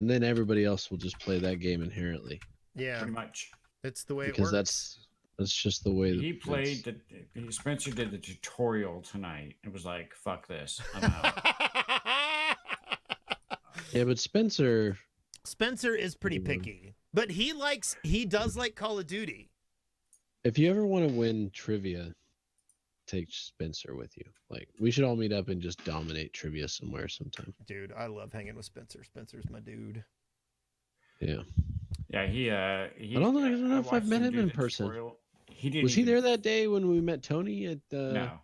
and then everybody else will just play that game inherently. Yeah, Pretty much. it's the way Because it works. that's just the way He played Spencer did the tutorial tonight. It was like, fuck this. I'm out. Yeah, but Spencer Spencer is pretty picky, but he does like Call of Duty. If you ever want to win trivia, take Spencer with you. Like, we should all meet up and just dominate trivia somewhere sometime. Dude, I love hanging with Spencer. Spencer's my dude. Yeah. Yeah, he I don't know if I've met him in person. Tutorial. He didn't. Was he there that day when we met Tony at No.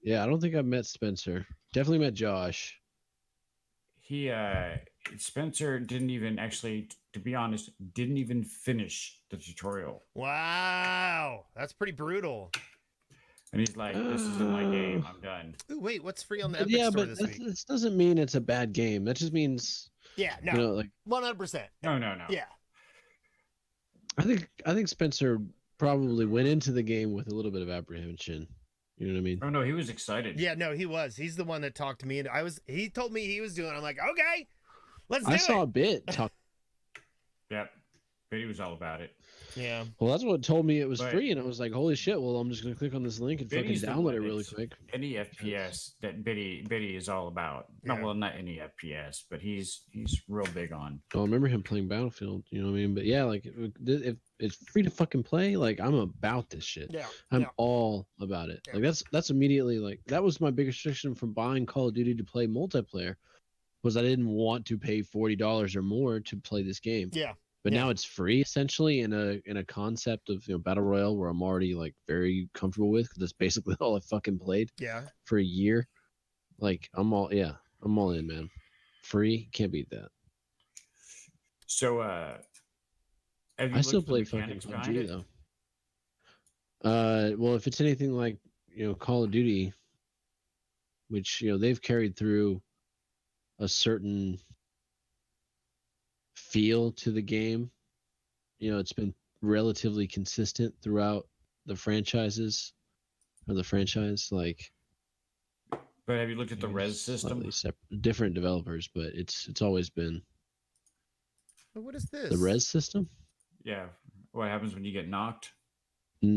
Yeah, I don't think I've met Spencer. Definitely met Josh. He Spencer didn't even actually, to be honest, didn't even finish the tutorial. Wow, that's pretty brutal. And he's like, "This isn't my game. I'm done." Ooh, wait, what's free on the Epic Store this week? This doesn't mean it's a bad game. That just means like 100%. No. Yeah. I think Spencer probably went into the game with a little bit of apprehension. You know what I mean? Oh no, he was excited. Yeah, no, he was. He's the one that talked to me, and he told me he was doing it. I'm like, okay, let's do it. I saw a bit talk. Yep. But he was all about it. Yeah. Well, that's what told me it was free, and I was like, holy shit, well, I'm just going to click on this link and fucking download it really quick. Any FPS that Biddy is all about. Yeah. No, well, not any FPS, but he's real big on. Well, I remember him playing Battlefield, you know what I mean? But yeah, like, if it's free to fucking play, like, I'm about this shit. Yeah. I'm all about it. Yeah. Like, that's immediately, like, that was my biggest restriction from buying Call of Duty to play multiplayer, was I didn't want to pay $40 or more to play this game. Yeah. But now it's free essentially in a concept of battle royale where I'm already like very comfortable with, because that's basically all I fucking played. Yeah. For a year, like I'm all in, man. Free, can't beat that. So I still play fucking PUBG though. Well, if it's anything like Call of Duty, which they've carried through a certain feel to the game, it's been relatively consistent throughout the franchise, like. But have you looked at the res system? Different developers, but it's always been. What is this? The res system? Yeah. What happens when you get knocked? No.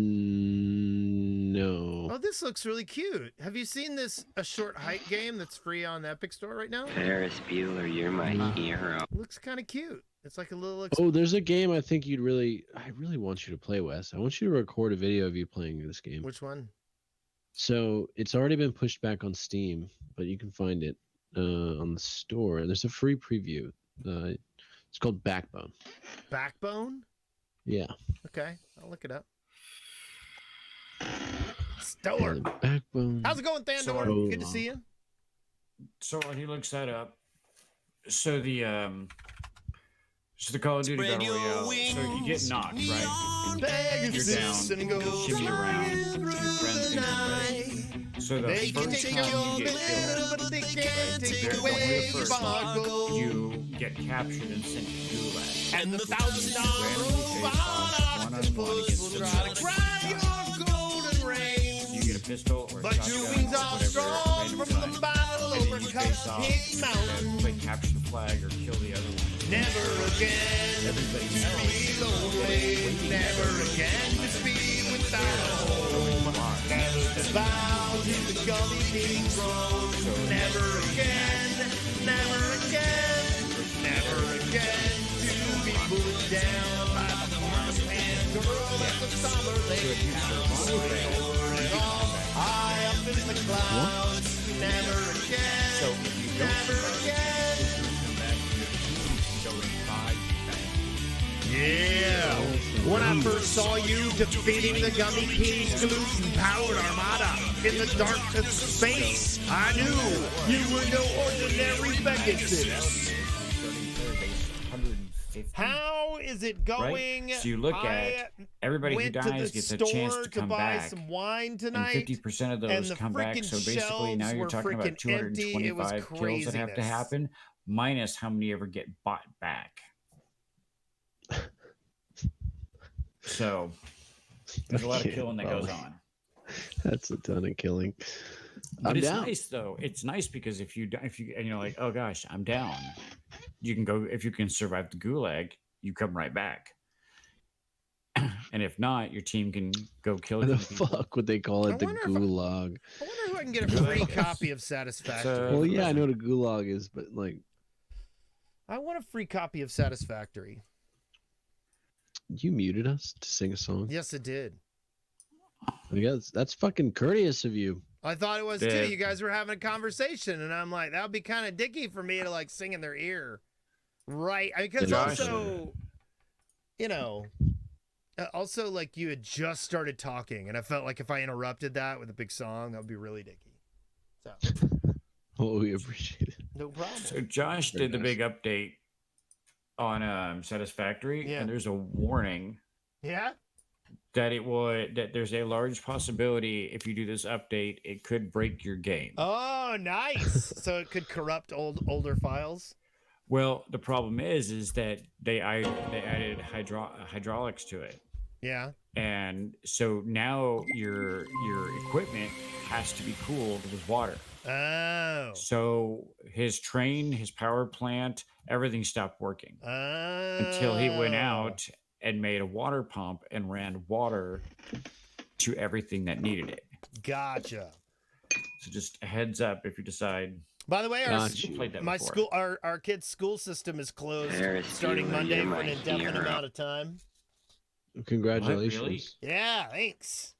Oh, this looks really cute. Have you seen this A Short Hike game that's free on the Epic Store right now? Ferris Bueller, you're my hero. Looks kind of cute. It's like a little. Oh, there's a game I think I really want you to play, Wes. I want you to record a video of you playing this game. Which one? So it's already been pushed back on Steam, but you can find it on the store. There's a free preview. It's called Backbone. Backbone? Yeah. Okay, I'll look it up. Store. Yeah, Backbone. How's it going, Thandor? Good to see you. So he looks that up. So the Call of Duty Battle Royale. So you get knocked, right? You're down. Shimmy around. Your friends think you're ready. So the first time you get killed, you get captured and sent to gulag. And the $1,000 you get a pistol or a shotgun or whatever, and then you face off, play capture the flag or kill the other one. Never again. Everybody's Never again to speed without a home. Never to bow to the gully king's throne. Never again. Never again. Never again to be put down by the horse and girl at the summer lake house. High up in the clouds. Never again. Never again. Yeah. When I first saw you defeating the Gummy King's gluten-powered armada in the dark of space, I knew you were no ordinary Pegasus. How is it going? Right? So you look at everybody who dies gets a chance to come back. Some wine tonight, and 50% of those come back. So basically, now you're talking about 225 kills that have to happen, minus how many ever get bought back. So there's a lot of killing that goes on. That's a ton of killing. But it's nice though. It's nice because if you like, oh gosh, I'm down. you can go if you can survive the gulag, you come right back. And if not, your team can go kill What the people. fuck would they call I it? The wonder gulag. I wonder who I can get a free copy of Satisfactory. Well, yeah, I know what a gulag is, but like, I want a free copy of Satisfactory. you muted us to sing a song. Yes, it did. I guess that's fucking courteous of you. I thought it was Yeah. too. You guys were having a conversation, and I'm like, that would be kind of dicky for me to like sing in their ear, right? Because Josh. also, you know, also like you had just started talking, and I felt like if I interrupted that with a big song, that would be really dicky. So, Oh, we appreciate it. no problem. So Josh did the big update on Satisfactory, Yeah. and there's a warning Yeah. that there's a large possibility if you do this update, it could break your game. Oh, nice. So it could corrupt older files. Well, the problem is that they added hydraulics to it, Yeah. and so now your equipment has to be cooled with water. Oh. So his train, his power plant, everything stopped working until he went out and made a water pump and ran water to everything that needed it. Gotcha. So just a heads up if you decide. By the way, Got you. Played that my before. school, our kids' school system is closed Ferris starting Bueller, Monday you're for my an indefinite hero. amount of time. Congratulations. Yeah, thanks.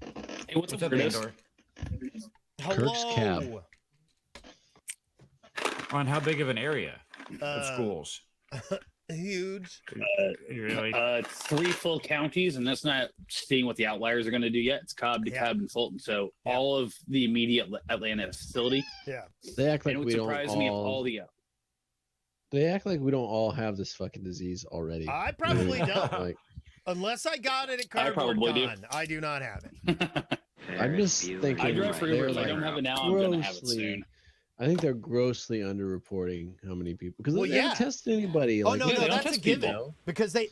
Hey, what's up, What's up, Curtis? Andor? Hello. Cab. On how big of an area of Uh, schools? Huge. Really? 3 full counties, and that's not seeing what the outliers are going to do yet. It's Cobb, Yeah. DeKalb, and Fulton. So Yeah. all of the immediate Atlanta facility. Yeah. They act like And it we would don't surprise me if all. all the They act like we don't all have this fucking disease already. I probably don't. Like, Unless I got it at I Cardboard probably do. Con. I do not have it. I'm just Ferris Bueller, thinking I you're drive for my Uber. they're If I hero. don't have it now, I'm going to have it soon. I think they're grossly underreporting how many people because Well, they yeah. haven't tested anybody. Oh, Like, no, Yeah, no, they don't that's a test given. people. Because they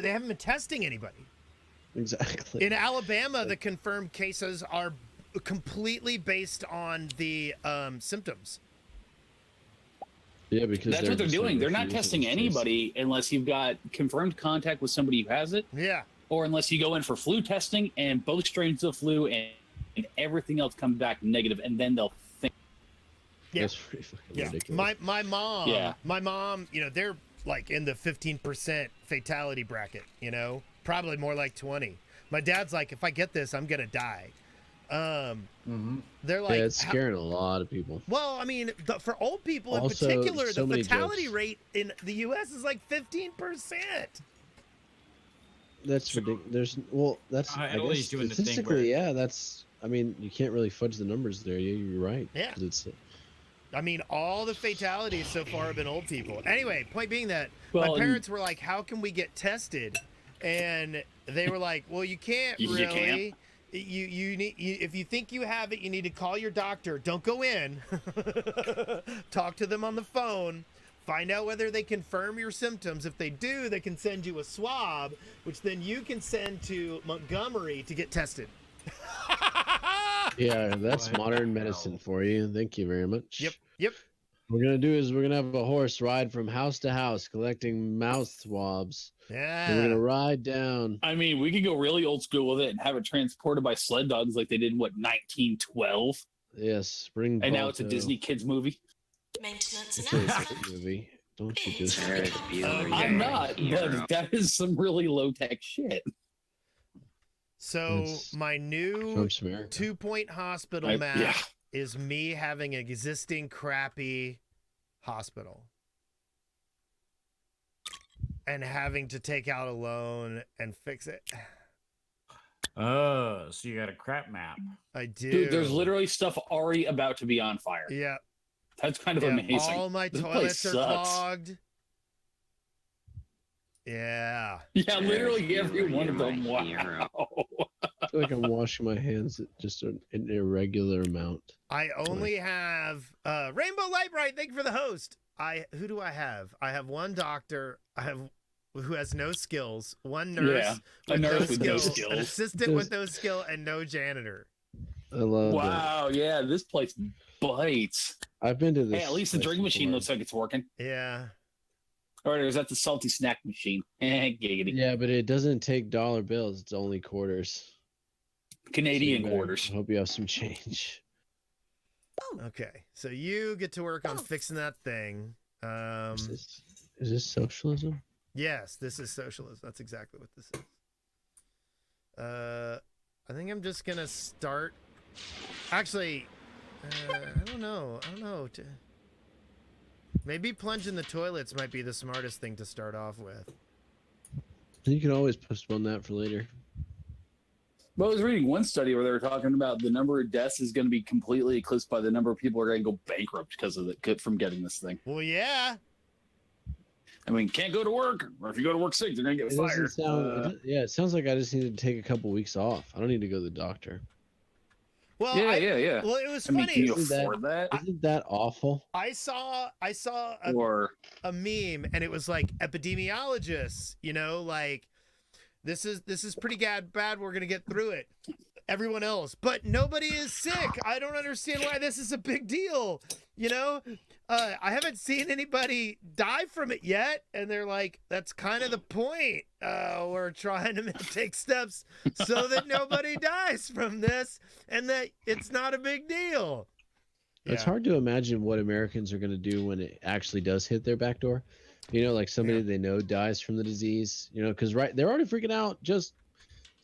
haven't been testing anybody. exactly. In Alabama, the confirmed cases are completely based on the symptoms. Yeah, because That's what they're just, like, doing. They're not refusing testing to test. anybody unless you've got confirmed contact with somebody who has it, Yeah. or unless you go in for flu testing and both strains of flu and everything else come back negative, and then they'll think. Yeah. That's pretty fucking Yeah. ridiculous. My mom. Yeah. My mom. You know, they're like in the 15% fatality bracket. You know, probably more like 20. My dad's like, if I get this, I'm gonna die. They're like, Yeah, it's scaring a lot of people. well, I mean, for old people in Also, particular, so the many fatality jokes. rate in the U.S. is like 15%. That's ridiculous. That's I Italy's guess doing the thing statistically, yeah. That's. I mean, you can't really fudge the numbers there. Yeah, you're right. Yeah. 'Cause it's I mean, all the fatalities so far have been old people. Anyway, point being that Well, my and- parents were like, "How can we get tested?" And they were like, "Well, you can't You really. can't. You need if you think you have it, you need to call your doctor. Don't go in. Talk to them on the phone. Find out whether they confirm your symptoms. If they do, they can send you a swab, which then you can send to Montgomery to get tested." yeah. That's modern medicine for you. Thank you very much. Yep. What we're gonna do is we're gonna have a horse ride from house to house collecting mouth swabs. And we're Yeah. gonna ride down. I mean, we could go really old school with it and have it transported by sled dogs like they did in 1912, Yes, spring. and now it's a Balto. Disney kids movie. Maintenance It's a announcement. movie. Don't you just? Ferris Bueller, you're I'm my not, hero. but that is some really low tech shit. So It's my new Trump's America. 2-point hospital I- map yeah. is me having an existing crappy hospital and having to take out a loan and fix it. Oh, so you got a crap map. I do. Dude, there's literally stuff already about to be on fire. yeah, That's kind of yeah, amazing. all my This place toilets are sucks. clogged. Yeah. Yeah, literally Ferris every Bueller, one you're of them. my hero. Wow. I feel like I'm washing my hands at just an irregular amount. I only have Rainbow Light Bright. Thank you for the host. Who do I have? I have one doctor. I have who has no skills. One nurse Yeah, a with nurse no with no skills. An skills. assistant with no skill, and no janitor. I love that. Wow, yeah, this place bites. I've been to this. Hey, at least the place drink machine before. looks like it's working. Yeah. Or is that the salty snack machine? Giggity. Yeah, but it doesn't take dollar bills. It's only quarters. Canadian So you better quarters. Hope you have some change. Okay, so you get to work on fixing that thing. Is this socialism? Yes, this is socialism. That's exactly what this is. I think I'm just gonna start. Actually, I don't know. Maybe plunging the toilets might be the smartest thing to start off with. You can always postpone that for later. Well, I was reading one study where they were talking about the number of deaths is going to be completely eclipsed by the number of people who are going to go bankrupt because of it, from getting this thing. Well, yeah. I mean, can't go to work, or if you go to work sick, they're going to get fired. It sounds like I just need to take a couple weeks off. I don't need to go to the doctor. Well, yeah. Well, it was I mean, funny. can you afford that? Isn't that awful? I saw a meme, and it was like epidemiologists, like this is pretty bad. We're gonna get through it. Everyone else, but nobody is sick. I don't understand why this is a big deal. I haven't seen anybody die from it yet, and they're like, that's kind of the point. We're trying to take steps so that nobody dies from this, and that it's not a big deal. It's hard to imagine what Americans are going to do when it actually does hit their back door. Like somebody they know dies from the disease, because they're already freaking out just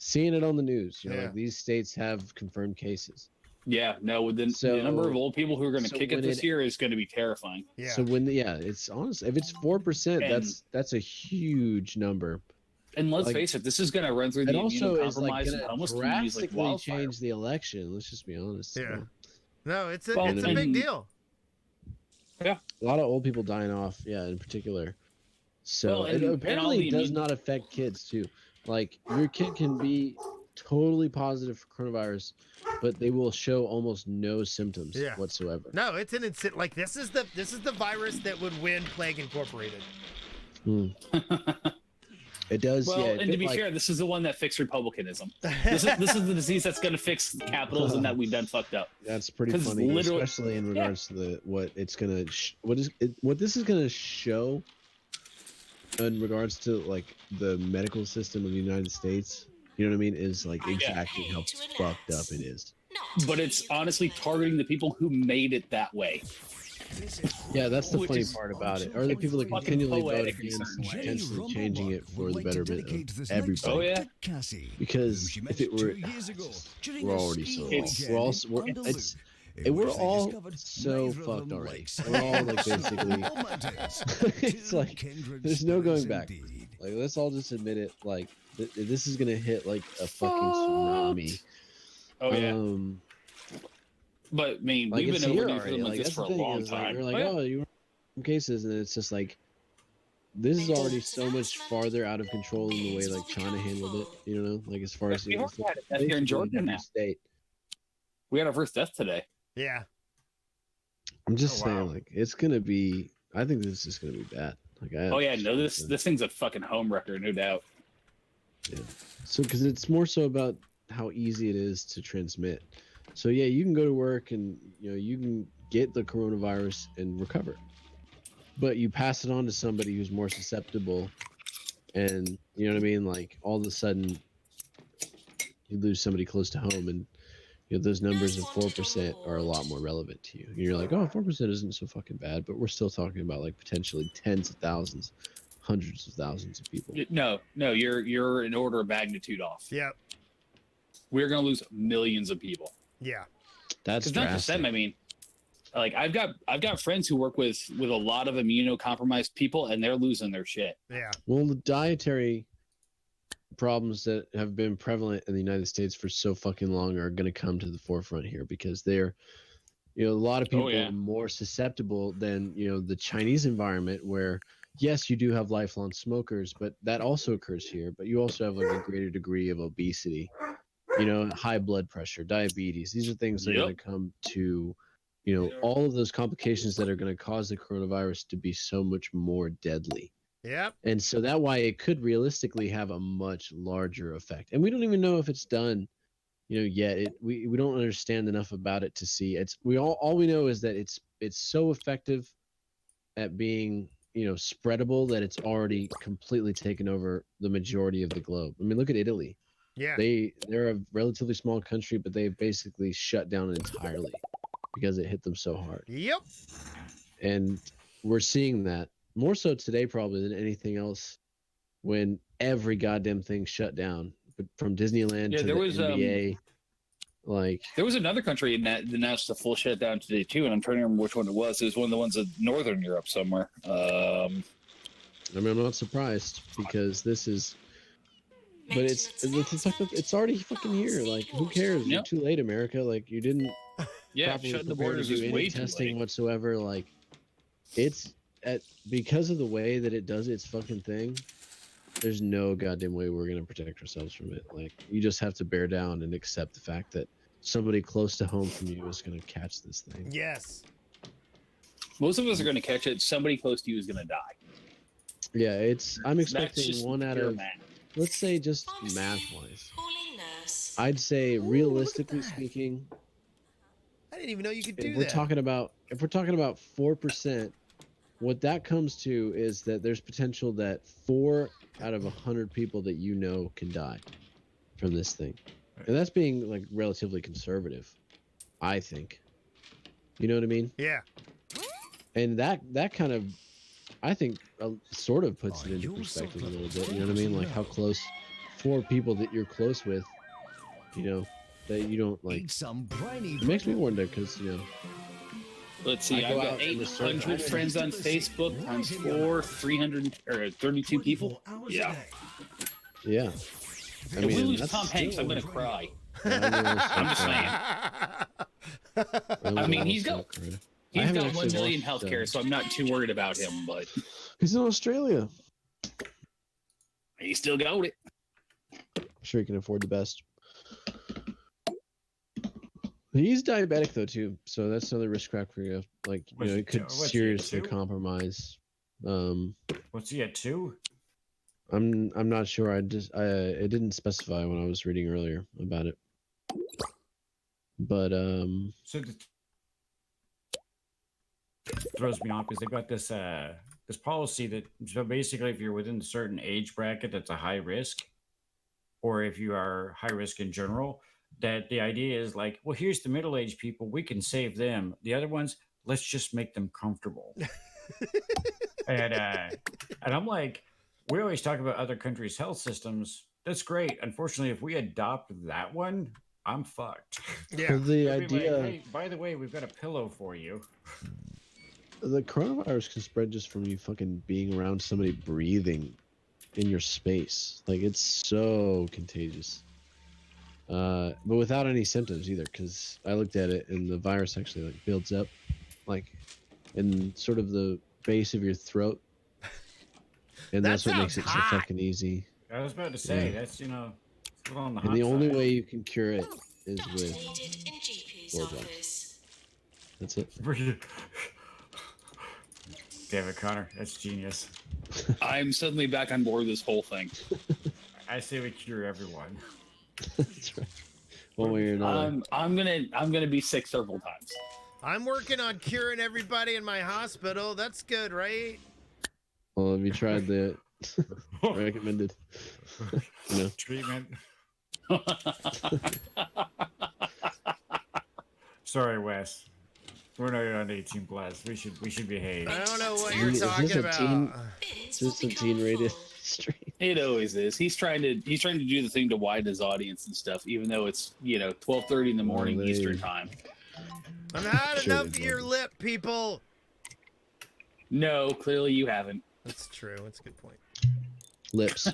seeing it on the news. Like these states have confirmed cases. Yeah, no, the number of old people who are going to kick it this year is going to be terrifying. Yeah. So it's honest. If it's 4%, that's a huge number. And let's face it, this is going to run through the immunocompromised and homeless communities like wildfire. Change the election. Let's just be honest. Yeah. No, it's a big deal. Yeah. A lot of old people dying off, in particular. So and apparently it does not affect kids too. Like your kid can be totally positive for coronavirus, but they will show almost no symptoms whatsoever. No, it's an instant. Like this is the virus that would win Plague Incorporated. It does. Well, and to be fair, this is the one that fixed republicanism. This is the disease that's going to fix capitalism that we've done fucked up. That's pretty funny, especially in regards to what it's gonna what this is gonna show in regards to like the medical system of the United States. You know what I mean? Is like exactly how fucked up it is. But it's honestly targeting the people who made it that way. Yeah, that's the funny part about it. Or the people that continually vote against potentially changing it for the betterment of everybody. Oh yeah. Because if it were, we're already so we're all so fucked already. We're all like basically, it's like there's no going back. Like let's all just admit it. Like this is gonna hit like a fucking tsunami. Oh yeah. But I mean, we've been overdue like this for a long time. You're like, you were some cases, and it's just like this is already so much farther out of control in the way like China handled it. Like as far as here in Georgia now. State. We had our first death today. Yeah. I'm just saying, like it's gonna be. I think this is gonna be bad. Like, this thing's a fucking home wrecker, no doubt. Yeah. So, because it's more so about how easy it is to transmit. So yeah, you can go to work and you can get the coronavirus and recover, but you pass it on to somebody who's more susceptible, and you know what I mean. Like all of a sudden, you lose somebody close to home, and those numbers of 4% are a lot more relevant to you. And you're like, 4% isn't so fucking bad, but we're still talking about like potentially tens of thousands, hundreds of thousands of people. No, you're an order of magnitude off. Yep. We're gonna lose millions of people. Yeah, that's not just them. I mean, like I've got friends who work with a lot of immunocompromised people, and they're losing their shit. Yeah. Well, the dietary problems that have been prevalent in the United States for so fucking long are going to come to the forefront here because they're, a lot of people are more susceptible than the Chinese environment where. Yes, you do have lifelong smokers, but that also occurs here. But you also have like a greater degree of obesity. High blood pressure, diabetes. These are things that are going to come to, all of those complications that are going to cause the coronavirus to be so much more deadly. Yep. And so that why it could realistically have a much larger effect. And we don't even know if it's done yet we don't understand enough about it to see all we know is that it's so effective at being spreadable that it's already completely taken over the majority of the globe. I mean, look at Italy. Yeah. They're a relatively small country, but they basically shut down entirely because it hit them so hard. Yep. And we're seeing that more so today probably than anything else when every goddamn thing shut down, from Disneyland to there the was NBA. There was another country that announced a full shutdown today too, and I'm trying to remember which one it was. It was one of the ones in Northern Europe somewhere. I mean, I'm not surprised because this is, but it's already fucking here. Like, who cares? You're too late, America. Like, you didn't properly shutting the prepare borders to do is any way too testing late. whatsoever. Like, it's because of the way that it does its fucking thing. There's no goddamn way we're gonna protect ourselves from it. Like, you just have to bear down and accept the fact that somebody close to home from you is gonna catch this thing. Yes. Most of us are going to catch it. Somebody close to you is going to die. Yeah, I'm expecting just one out of, math. let's say, just math-wise. I'd say, realistically speaking, I didn't even know you could do if that. we're talking about 4%, what that comes to is that there's potential that 4 out of 100 people that can die from this thing, and that's being like relatively conservative, I think. You know what I mean? Yeah. And that kind of, I think, sort of puts it into perspective a little bit. You know what I mean? Like how close 4 people that you're close with, that you don't like. It makes me wonder because Let's see. I've got 800 friends on Facebook times 4, 332 people. Yeah. Yeah. If we lose Tom Hanks, I'm gonna cry. I'm just saying. I mean, he's got 1 million healthcare, so I'm not too worried about him. But he's in Australia. He still got it. I'm sure he can afford the best. He's diabetic though too, so that's another risk factor for you. Like, it could seriously compromise. What's he at 2? I'm not sure. It didn't specify when I was reading earlier about it. But so throws me off is they've got this this policy that, so basically if you're within a certain age bracket that's a high risk, or if you are high risk in general, that the idea is like, well, here's the middle-aged people, we can save them. The other ones, let's just make them comfortable. and I'm like, we always talk about other countries' health systems. That's great. Unfortunately, if we adopt that one, I'm fucked. Yeah. The idea. Like, hey, by the way, we've got a pillow for you. The coronavirus can spread just from you fucking being around somebody breathing in your space. Like, it's so contagious. But without any symptoms either, because I looked at it and the virus actually like builds up, like in sort of the base of your throat, and that's what makes it so fucking easy. I was about to say that's on the hot And the only side. way you can cure it is with blowjobs. That's it. Damn it, Connor, that's genius. I'm suddenly back on board with this whole thing. I say we cure everyone. That's right. One way or another. I'm gonna be sick several times. I'm working on curing everybody in my hospital. That's good, right? Well, have you tried the recommended treatment? Sorry, Wes. We're not on 18 plus. We should behave. I don't know what you're talking about. Is this a teen-rated stream? It always is. He's trying to do the thing to widen his audience and stuff, even though it's 12:30 in the morning Eastern time. I've had enough of your lip, people. No, clearly you haven't. That's true. That's a good point. Lips.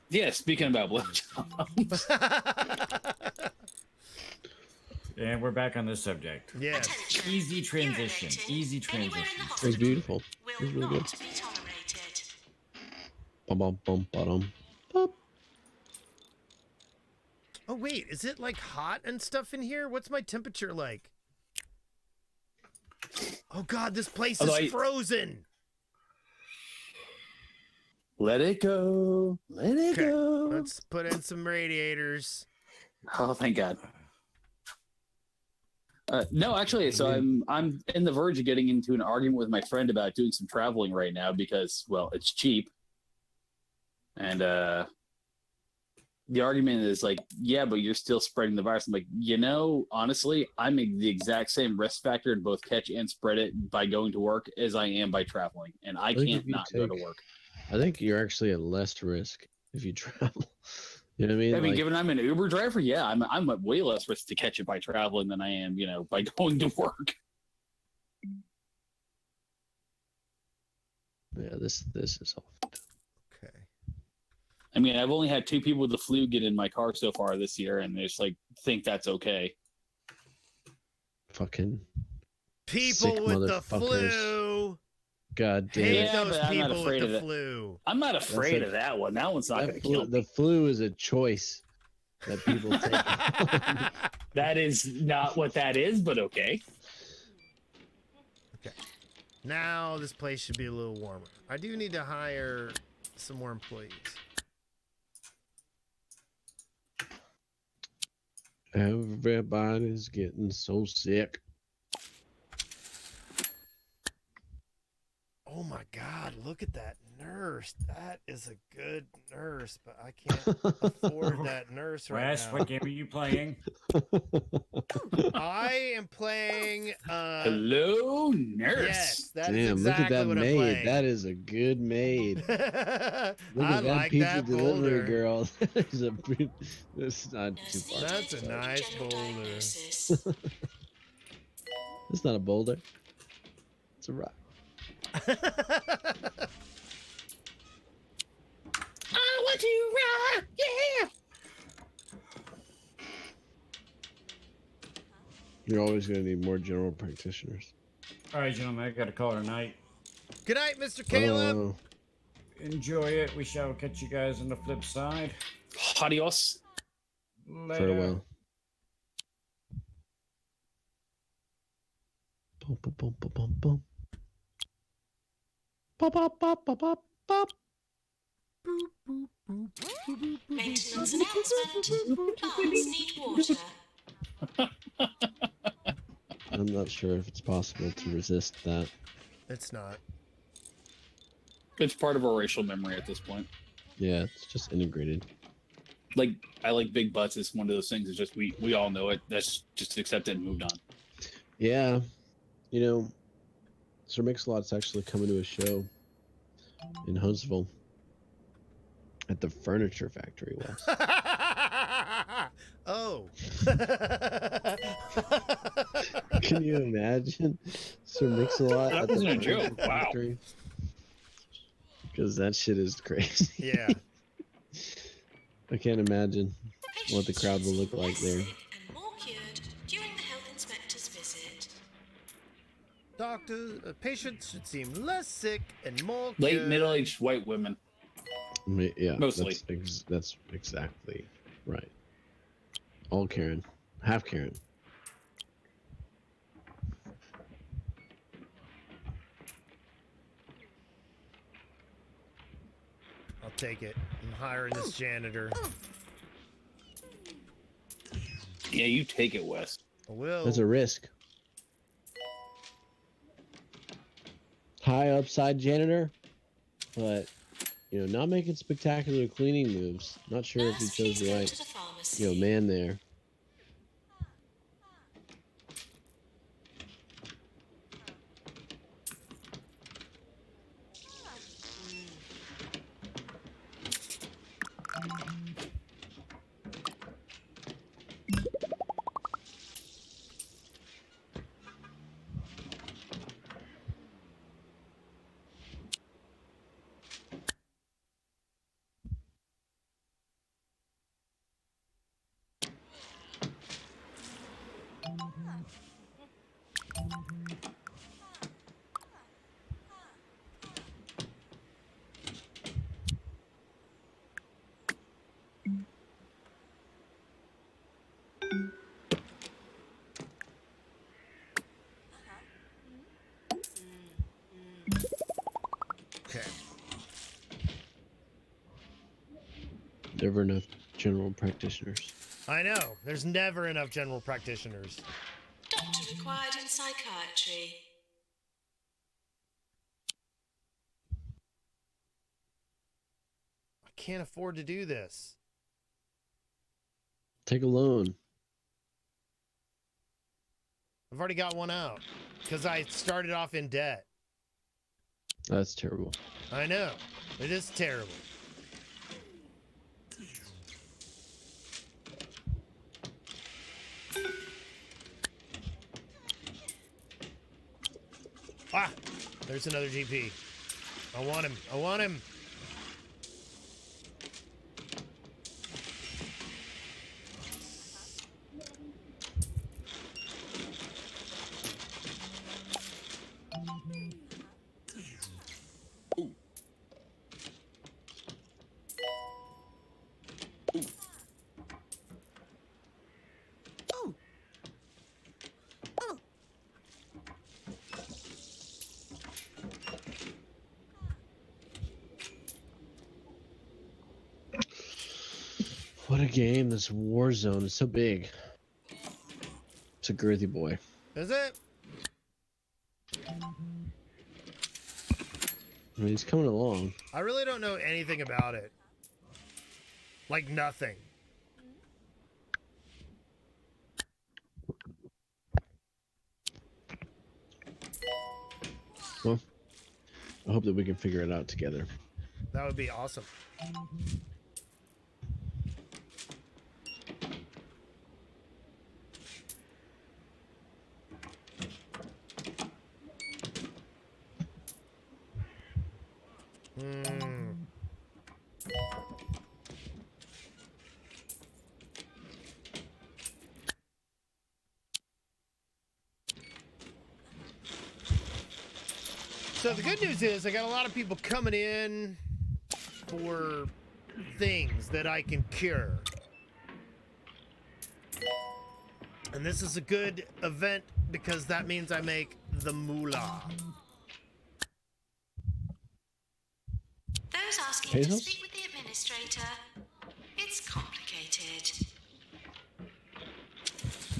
Yeah, speaking about blowjobs. And we're back on this subject. Yes. Easy transition. Easy transition. It was beautiful. It was really good. Bum bum bum bum. Pop. Oh wait, is it like hot and stuff in here? What's my temperature like? Oh god, this place is frozen. Let it go. Let it Okay, go. let's put in some radiators. Oh, thank God. No, actually, so I'm in the verge of getting into an argument with my friend about doing some traveling right now because, well, it's cheap. And the argument is like, yeah, but you're still spreading the virus. I'm like, honestly, I'm the exact same risk factor to both catch and spread it by going to work as I am by traveling. And I can't not go to work. I think you're actually at less risk if you travel. You know what I mean? I mean, given I'm an Uber driver, yeah, I'm at way less risk to catch it by traveling than I am, by going to work. Yeah, this is all. Okay. I mean, I've only had 2 people with the flu get in my car so far this year, and they just think that's okay. Fucking people with the flu. God damn Hate it. those but I'm not people afraid with of the it. flu. I'm not afraid of that one. That one's not going to kill me. The flu is a choice that people take. That is not what that is, but okay. Okay. Now this place should be a little warmer. I do need to hire some more employees. Everybody's getting so sick. Oh my God, look at that nurse. That is a good nurse, but I can't afford that nurse right Wes, now. what game are you playing? I am playing Hello, nurse. Yes, that's Damn, exactly look at that what I'm maid. playing. That is a good maid. Look I at that like pizza that delivery boulder. girl. That's not too far. That's a nice boulder. It's not a boulder. It's a rock. I want to rock, yeah. You're always going to need more general practitioners. All right, gentlemen, I got to call it a night. Good night, Mr. Caleb. Enjoy it. We shall catch you guys on the flip side. Adios. Later. Farewell. Bum, bum, bum, bum, bum, bum. Bop, bop, bop, bop, bop, bop. Maintenance announcement. Plants need water. I'm not sure if it's possible to resist that. It's not. It's part of our racial memory at this point. Yeah, it's just integrated. Like, I like big butts. It's one of those things. It's just we all know it. That's just accept it and moved on. Yeah, Sir Mix-a-Lot's actually coming to a show in Huntsville at the Furniture Factory, Wes. Oh. Can you imagine Sir Mix-a-Lot That at the wasn't a Furniture joke. Wow. Factory? Because that shit is crazy. Yeah. I can't imagine what the crowd will look like there. And more cured during the health inspector's visit. Patients should seem less sick and more Late cured. middle-aged white women. Yeah, Mostly. That's exactly right. All Karen, half Karen. I'll take it. I'm hiring this janitor. Yeah, you take it, Wes. I will. That's a risk. High upside janitor, but not making spectacular cleaning moves. Not sure if he chose the right, man there. Okay. Never enough general practitioners. I know. There's never enough general practitioners. Doctor required in psychiatry. I can't afford to do this. Take a loan. I've already got one out because I started off in debt. That's terrible. I know. It is terrible. Ah, there's another GP. I want him. I want him. What a game. This Warzone is so big. It's a girthy boy. Is it? I mean, he's coming along. I really don't know anything about it. Like nothing. Well, I hope that we can figure it out together. That would be awesome. So the good news is I got a lot of people coming in for things that I can cure. And this is a good event because that means I make the moolah. Those asking to Pesos? speak with the administrator. It's complicated.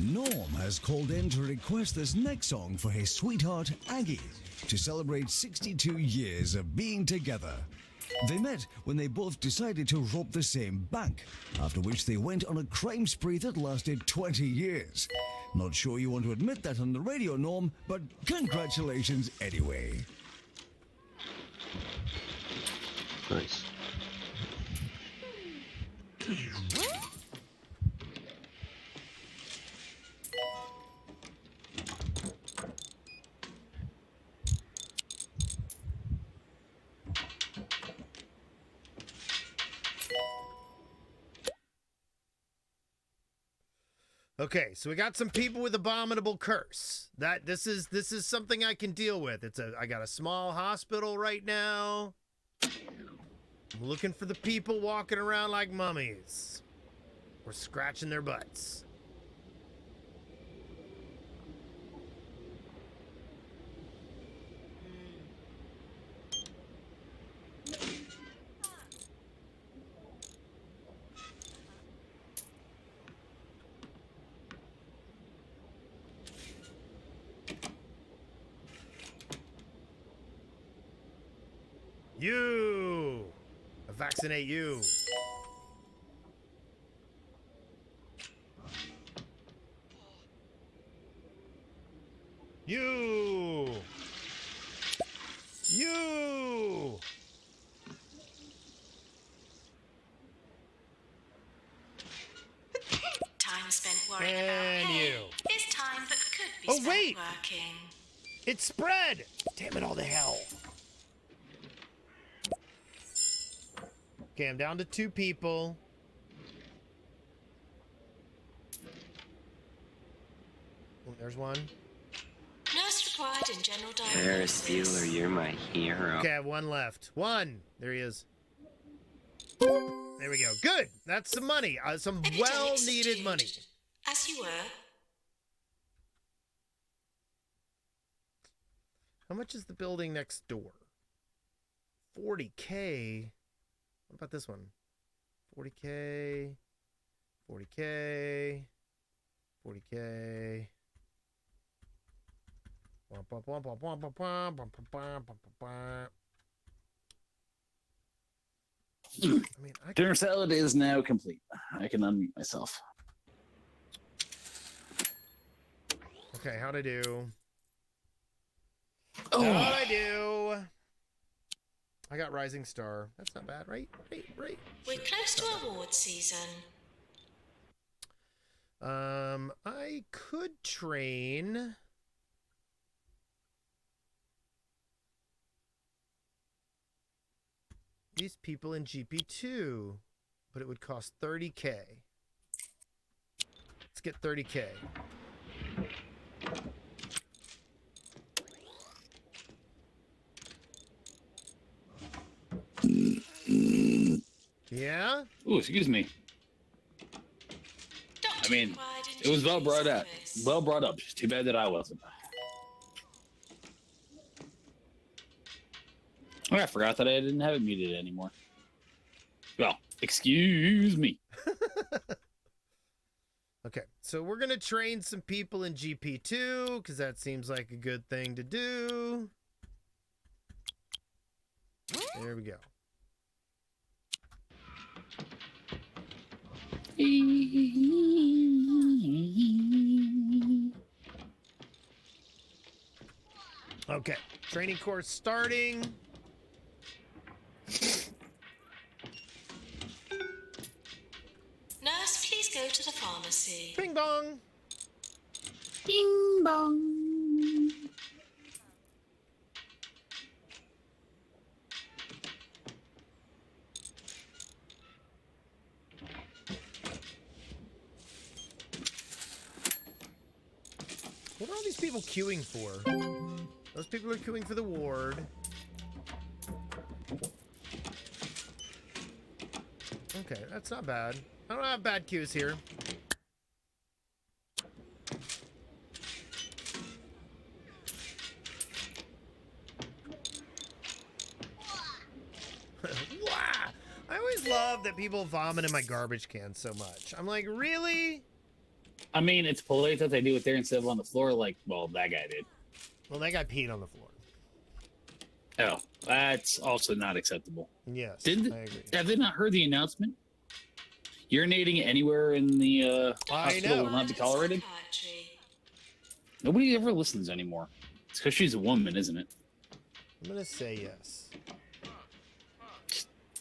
Norm has called in to request this next song for his sweetheart, Aggie, to celebrate 62 years of being together. They met when they both decided to rob the same bank, after which they went on a crime spree that lasted 20 years. Not sure you want to admit that on the radio, Norm, but congratulations anyway. Nice. Okay, so we got some people with abominable curse. This is something I can deal with. I got a small hospital right now. I'm looking for the people walking around like mummies. Or scratching their butts. You! I vaccinate you. You! You! Time spent worrying And about you. hay is time that could be Oh, spent wait! working. It spread! Damn it all to hell. Okay, I'm down to 2 people. Oh, there's one. Nurse required in general Ferris diagnosis. Bueller, you're my hero. Okay, I have 1 left. 1! There he is. There we go. Good! That's some money. Some Epidemic well-needed stewed. money. As you were. How much is the building next door? 40K. What about this one? 40K. 40K. 40K. I mean, Dinner salad is now complete. I can unmute myself. Okay, how'd I do? Oh. How'd I do? I got Rising Star. That's not bad, right? Right. We're close to award season. I could train. These people in GP2, but it would cost 30K. Let's get 30K. Yeah? Oh, excuse me. I mean, it was well brought up. Well brought up. Just too bad that I wasn't. Oh, I forgot that I didn't have it muted anymore. Well, excuse me. Okay, so we're going to train some people in GP2 because that seems like a good thing to do. There we go. Okay, training course starting. Nurse, please go to the pharmacy. Bing bong. Bing bong. What are all these people queuing for? Those people are queuing for the ward. Okay, that's not bad. I don't have bad queues here. Wow! I always love that people vomit in my garbage can so much. I'm like, really? I mean, it's polite that they do it there instead of on the floor, like, well, that guy did. Well, that guy peed on the floor. Oh, that's also not acceptable. Yes, I agree. Have they not heard the announcement? Urinating anywhere in the hospital will not be tolerated? Nobody ever listens anymore. It's because she's a woman, isn't it? I'm going to say yes.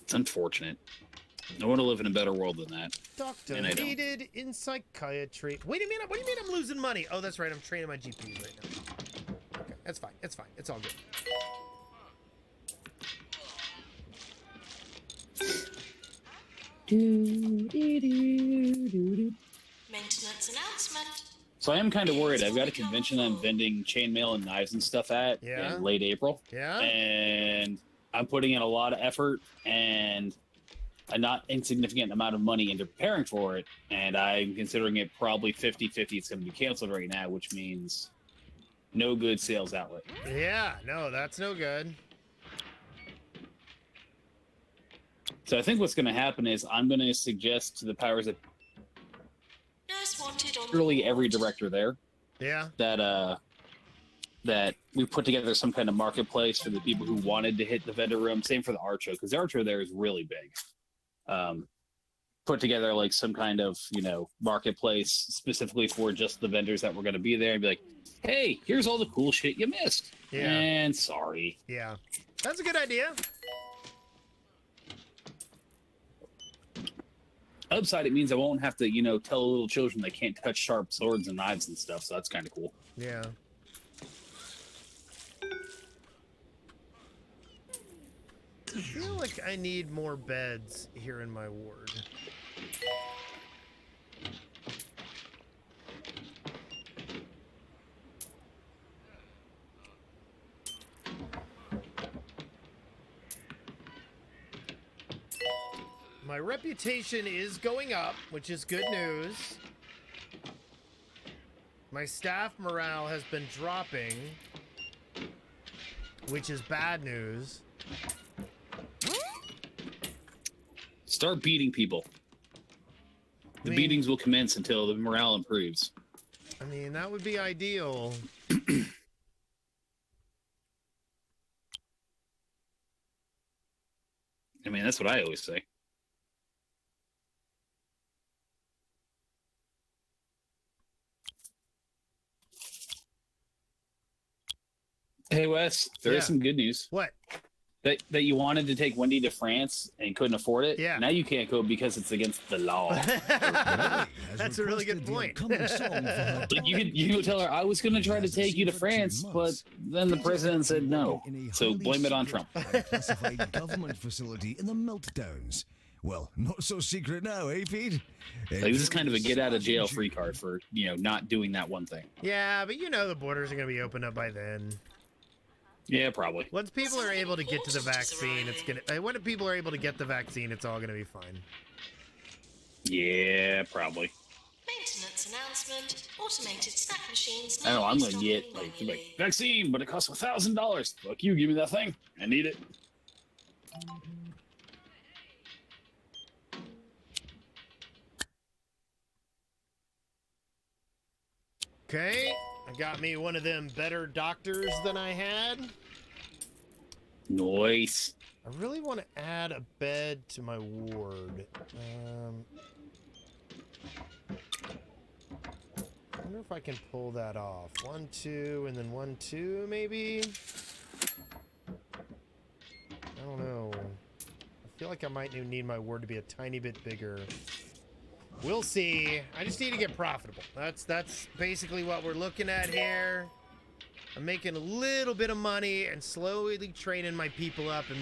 It's unfortunate. I want to live in a better world than that. Doctor needed in psychiatry. Wait a minute. What do you mean I'm losing money? Oh, that's right. I'm training my GPs right now. Okay, that's fine. It's fine. It's all good. Maintenance announcement. So I am kind of worried. I've got a convention I'm vending chainmail and knives and stuff at in late April. Yeah. And I'm putting in a lot of effort and a not insignificant amount of money into preparing for it. And I'm considering it probably 50-50. It's going to be canceled right now, which means no good sales outlet. Yeah, no, that's no good. So I think what's going to happen is I'm going to suggest to the powers that Nurse wanted on literally every director there. Yeah. That we put together some kind of marketplace for the people who wanted to hit the vendor room. Same for the art show, because the art show there is really big. Put together like some kind of, marketplace specifically for just the vendors that were going to be there and be like, hey, here's all the cool shit you missed. Yeah. And sorry. Yeah. That's a good idea. Upside, it means I won't have to, tell little children they can't touch sharp swords and knives and stuff. So that's kind of cool. Yeah. I feel like I need more beds here in my ward. My reputation is going up, which is good news. My staff morale has been dropping, which is bad news. Start beating people. The beatings will commence until the morale improves. I mean, that would be ideal. I mean, that's what I always say. Hey, Wes, there is some good news. What? That you wanted to take Wendy to France and couldn't afford it. Yeah. Now you can't go because it's against the law. That's a really good point. Like you could tell her, I was going to try to take you to France, but then the president said no. So blame it on Trump. Classified government facility in the Meltdowns. Well, not so secret now, eh, Pete? Like, this is kind of a get out of jail free card for, not doing that one thing. Yeah, but the borders are going to be opened up by then. Yeah, probably. Once people are able to get to the vaccine, when people are able to get the vaccine, it's all gonna be fine. Yeah, probably. Maintenance announcement. Automated snack machines. I know, I'm gonna get like vaccine, but it costs $1,000. Fuck you, give me that thing. I need it. Okay, I got me one of them better doctors than I had. Nice. I really want to add a bed to my ward. I wonder if I can pull that off. 1, 2, and then 1, 2, maybe? I don't know. I feel like I might need my ward to be a tiny bit bigger. We'll see. I just need to get profitable. That's basically what we're looking at here. I'm making a little bit of money and slowly training my people up and